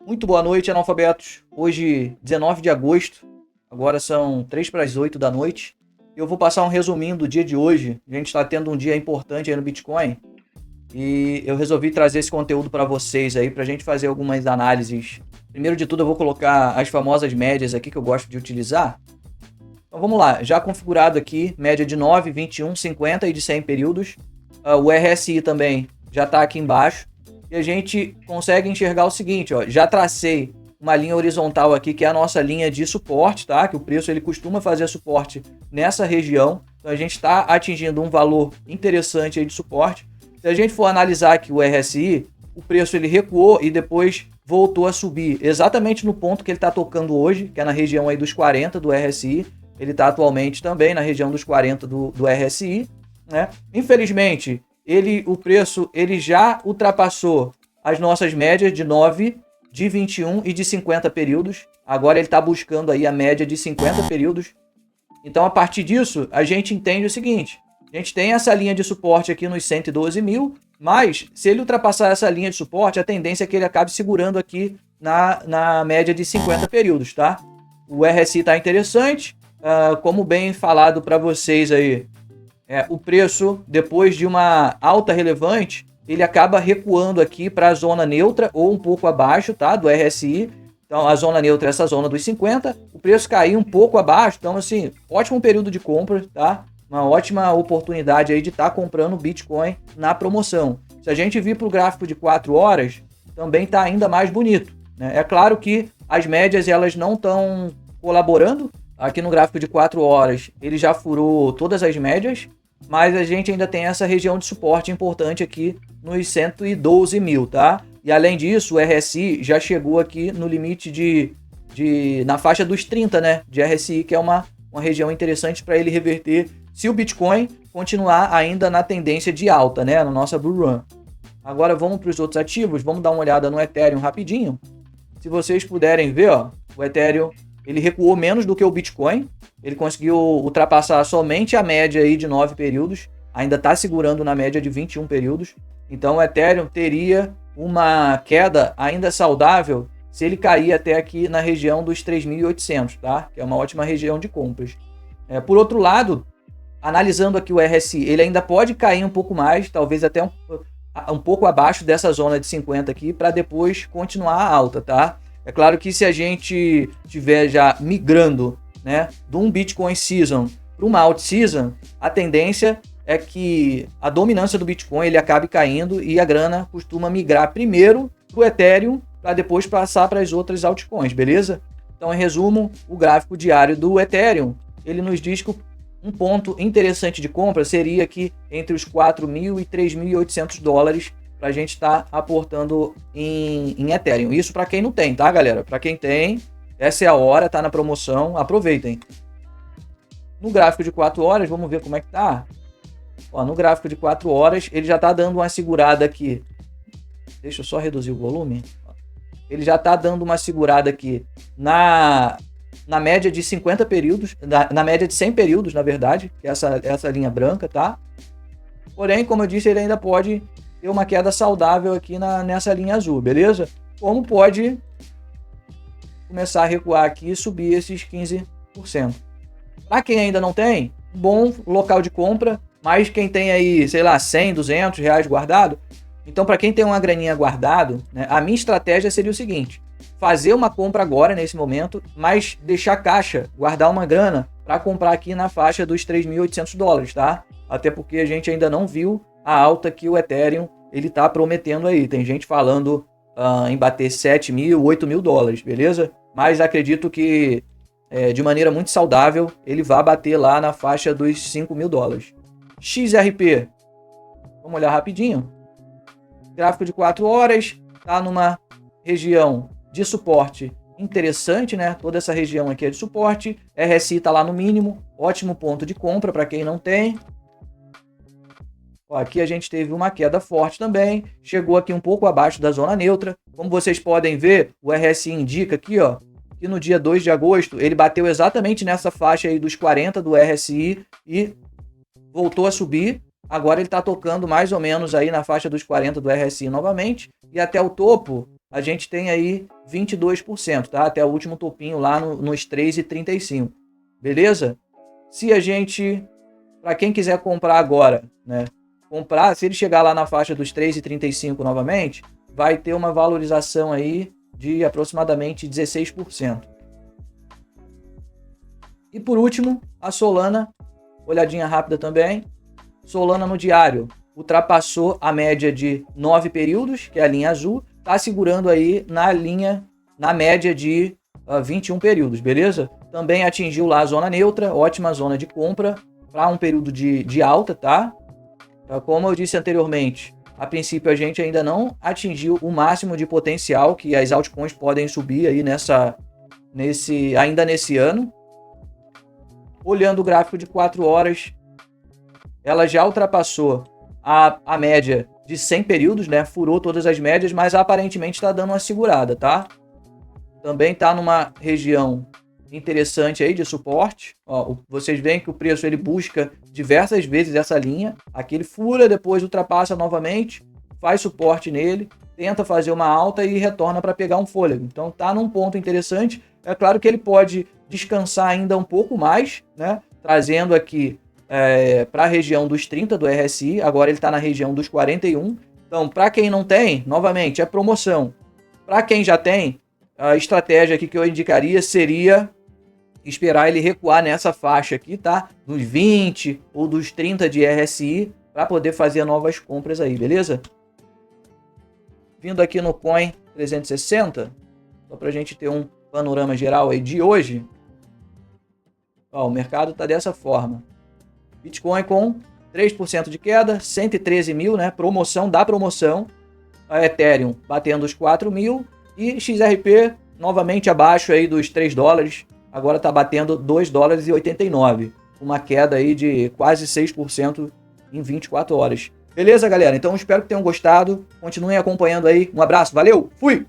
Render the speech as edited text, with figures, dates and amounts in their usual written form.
Muito boa noite, analfabetos. Hoje, 19 de agosto, agora são 3 para as 8 da noite. Eu vou passar um resuminho do dia de hoje. A gente está tendo um dia importante aí no Bitcoin e eu resolvi trazer esse conteúdo para vocês aí, para a gente fazer algumas análises. Primeiro de tudo, eu vou colocar as famosas médias aqui que eu gosto de utilizar. Então vamos lá, já configurado aqui, média de 9, 21, 50 e de 100 períodos. O RSI também já está aqui embaixo. E a gente consegue enxergar o seguinte, ó, já tracei uma linha horizontal aqui, que é a nossa linha de suporte, tá? Que o preço ele costuma fazer suporte nessa região. Então a gente está atingindo um valor interessante aí de suporte. Se a gente for analisar aqui o RSI, o preço ele recuou e depois voltou a subir exatamente no ponto que ele está tocando hoje, que é na região aí dos 40 do RSI. Ele está atualmente também na região dos 40 do RSI, né? Infelizmente, o preço ele já ultrapassou as nossas médias de 9, de 21 e de 50 períodos. Agora ele está buscando aí a média de 50 períodos. Então, a partir disso, a gente entende o seguinte. A gente tem essa linha de suporte aqui nos 112 mil, mas se ele ultrapassar essa linha de suporte, a tendência é que ele acabe segurando aqui na média de 50 períodos, tá? O RSI está interessante. Como bem falado para vocês aí, o preço, depois de uma alta relevante, ele acaba recuando aqui para a zona neutra ou um pouco abaixo, tá, do RSI. Então, a zona neutra é essa zona dos 50. O preço caiu um pouco abaixo. Então, assim, ótimo período de compra, tá? Uma ótima oportunidade aí de estar comprando Bitcoin na promoção. Se a gente vir para o gráfico de 4 horas, também está ainda mais bonito, né? É claro que as médias elas não estão colaborando. Aqui no gráfico de 4 horas, ele já furou todas as médias, mas a gente ainda tem essa região de suporte importante aqui nos 112 mil, tá? E além disso, o RSI já chegou aqui no limite na faixa dos 30, né? De RSI, que é uma região interessante para ele reverter se o Bitcoin continuar ainda na tendência de alta, né? Na nossa bull run. Agora vamos para os outros ativos, vamos dar uma olhada no Ethereum rapidinho. Se vocês puderem ver, ó, o Ethereum ele recuou menos do que o Bitcoin. Ele conseguiu ultrapassar somente a média aí de 9 períodos. Ainda está segurando na média de 21 períodos. Então o Ethereum teria uma queda ainda saudável se ele cair até aqui na região dos 3.800, tá? Que é uma ótima região de compras. Por outro lado, analisando aqui o RSI, ele ainda pode cair um pouco mais, talvez até um pouco abaixo dessa zona de 50 aqui, para depois continuar a alta, tá? É claro que se a gente estiver já migrando, né, de um Bitcoin Season para uma Alt Season, a tendência é que a dominância do Bitcoin ele acabe caindo e a grana costuma migrar primeiro para o Ethereum para depois passar para as outras altcoins, beleza? Então, em resumo, o gráfico diário do Ethereum, ele nos diz que um ponto interessante de compra seria aqui entre os 4.000 e 3.800 dólares para a gente estar aportando em Ethereum. Isso para quem não tem, tá, galera? Para quem tem, essa é a hora, tá na promoção, aproveitem. No gráfico de 4 horas, vamos ver como é que tá. Ó, no gráfico de 4 horas, ele já tá dando uma segurada aqui. Deixa eu só reduzir o volume. Ele já tá dando uma segurada aqui na média de 50 períodos, na média de 100 períodos, na verdade, que é essa linha branca, tá? Porém, como eu disse, ele ainda pode ter uma queda saudável aqui nessa linha azul, beleza? Como pode começar a recuar aqui e subir esses 15%. Para quem ainda não tem, bom local de compra, mas quem tem aí, sei lá, 100, 200 reais guardado, então para quem tem uma graninha guardado, né, a minha estratégia seria o seguinte, fazer uma compra agora, nesse momento, mas deixar caixa, guardar uma grana para comprar aqui na faixa dos 3.800 dólares, tá? Até porque a gente ainda não viu a alta que o Ethereum ele tá prometendo aí. Tem gente falando em bater 7.000, 8.000 dólares, beleza? Mas acredito que de maneira muito saudável ele vai bater lá na faixa dos 5.000 dólares. XRP, vamos olhar rapidinho. Gráfico de 4 horas, tá numa região de suporte interessante, né? Toda essa região aqui é de suporte. RSI tá lá no mínimo, ótimo ponto de compra para quem não tem. Ó, aqui a gente teve uma queda forte também, chegou aqui um pouco abaixo da zona neutra. Como vocês podem ver, o RSI indica aqui, ó, que no dia 2 de agosto ele bateu exatamente nessa faixa aí dos 40 do RSI e voltou a subir. Agora ele está tocando mais ou menos aí na faixa dos 40 do RSI novamente. E até o topo a gente tem aí 22%, tá? Até o último topinho lá nos 3,35. Beleza? Se a gente, para quem quiser comprar agora, né? Se ele chegar lá na faixa dos 3,35 novamente, vai ter uma valorização aí de aproximadamente 16%. E por último, a Solana, olhadinha rápida também. Solana no diário ultrapassou a média de 9 períodos, que é a linha azul, está segurando aí na média de 21 períodos, beleza? Também atingiu lá a zona neutra, ótima zona de compra para um período de alta, tá? Como eu disse anteriormente, a princípio a gente ainda não atingiu o máximo de potencial que as altcoins podem subir aí ainda nesse ano. Olhando o gráfico de 4 horas, ela já ultrapassou a média de 100 períodos, né? Furou todas as médias, mas aparentemente está dando uma segurada, tá? Também está numa região interessante aí de suporte. Ó, vocês veem que o preço ele busca diversas vezes essa linha. Aqui ele fura, depois ultrapassa novamente, faz suporte nele, tenta fazer uma alta e retorna para pegar um fôlego. Então tá num ponto interessante. É claro que ele pode descansar ainda um pouco mais, né? Trazendo aqui para a região dos 30 do RSI, agora ele está na região dos 41. Então, para quem não tem, novamente, é promoção. Para quem já tem, a estratégia aqui que eu indicaria seria esperar ele recuar nessa faixa aqui, tá? Dos 20 ou dos 30 de RSI, para poder fazer novas compras aí, beleza? Vindo aqui no Coin 360, só para a gente ter um panorama geral aí de hoje. Ó, o mercado está dessa forma. Bitcoin com 3% de queda, 113 mil, né? Promoção da promoção. A Ethereum batendo os 4 mil. E XRP novamente abaixo aí dos 3 dólares. Agora está batendo 2 dólares e 89. Uma queda aí de quase 6% em 24 horas. Beleza, galera? Então espero que tenham gostado. Continuem acompanhando aí. Um abraço, valeu, fui!